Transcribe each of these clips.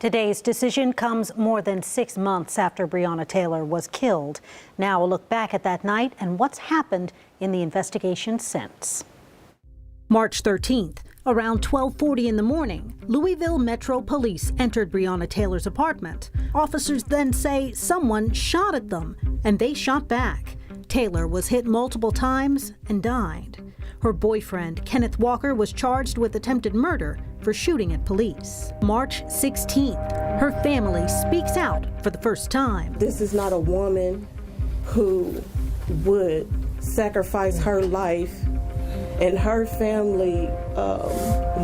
Today's decision comes more than 6 months after Breonna Taylor was killed. Now a look back at that night and what's happened in the investigation since. March 13th, around 12:40 in the morning, Louisville Metro Police entered Breonna Taylor's apartment. Officers then say someone shot at them, and they shot back. Taylor was hit multiple times and died. Her boyfriend, Kenneth Walker, was charged with attempted murder for shooting at police. March 16th, her family speaks out for the first time. This is not a woman who would sacrifice her life and her family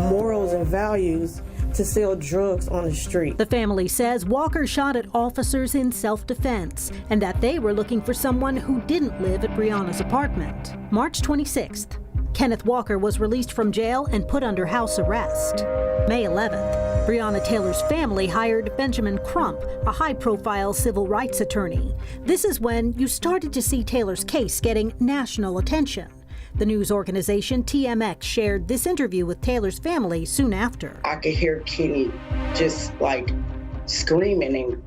morals and values to sell drugs on the street. The family says Walker shot at officers in self-defense and that they were looking for someone who didn't live at Breonna's apartment. March 26th, Kenneth Walker was released from jail and put under house arrest. May 11th, Breonna Taylor's family hired Benjamin Crump, a high-profile civil rights attorney. This is when you started to see Taylor's case getting national attention. The news organization TMX shared this interview with Taylor's family soon after. I could hear Kenny just like screaming and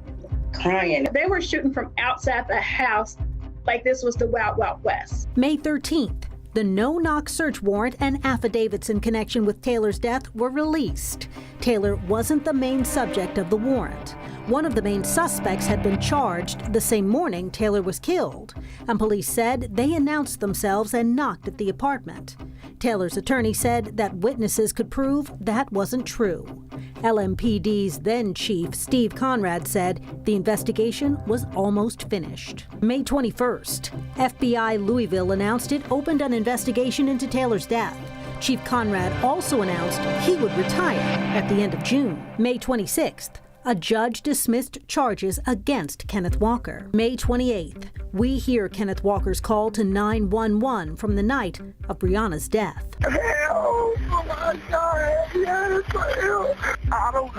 crying. They were shooting from outside the house like this was the Wild Wild West. May 13th, the no-knock search warrant and affidavits in connection with Taylor's death were released. Taylor wasn't the main subject of the warrant. One of the main suspects had been charged the same morning Taylor was killed, and police said they announced themselves and knocked at the apartment. Taylor's attorney said that witnesses could prove that wasn't true. LMPD's then chief, Steve Conrad, said the investigation was almost finished. May 21st, FBI Louisville announced it opened an investigation into Taylor's death. Chief Conrad also announced he would retire at the end of June. May 26th, a judge dismissed charges against Kenneth Walker. May 28th, we hear Kenneth Walker's call to 911 from the night of Breonna's death. Help! Oh my God! Yes, help! I don't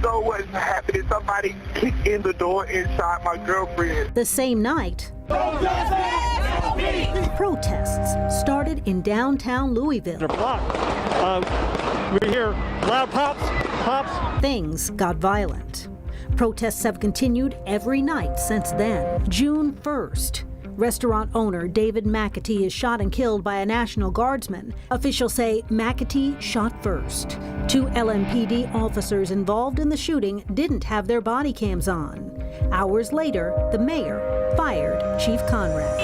know what's happening. Somebody kicked in the door and shot my girlfriend. The same night, protests started in downtown Louisville. We hear loud pops, pops. Things got violent. Protests have continued every night since then. June 1st, restaurant owner David McAtee is shot and killed by a National Guardsman. Officials say McAtee shot first. 2 LMPD officers involved in the shooting didn't have their body cams on. Hours later, the mayor fired Chief Conrad.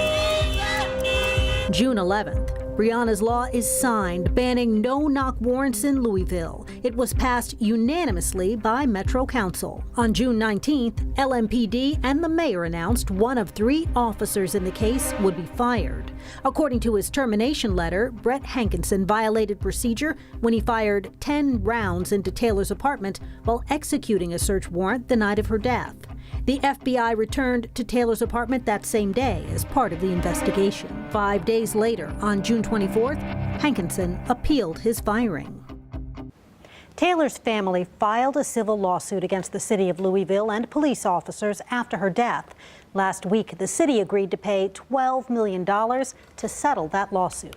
June 11th, Breonna's law is signed banning no-knock warrants in Louisville. It was passed unanimously by Metro Council. On June 19th, LMPD and the mayor announced one of 3 officers in the case would be fired. According to his termination letter, Brett Hankinson violated procedure when he fired 10 rounds into Taylor's apartment while executing a search warrant the night of her death. The FBI returned to Taylor's apartment that same day as part of the investigation. 5 days later, on June 24th, Hankinson appealed his firing. Taylor's family filed a civil lawsuit against the city of Louisville and police officers after her death. Last week, the city agreed to pay $12 million to settle that lawsuit.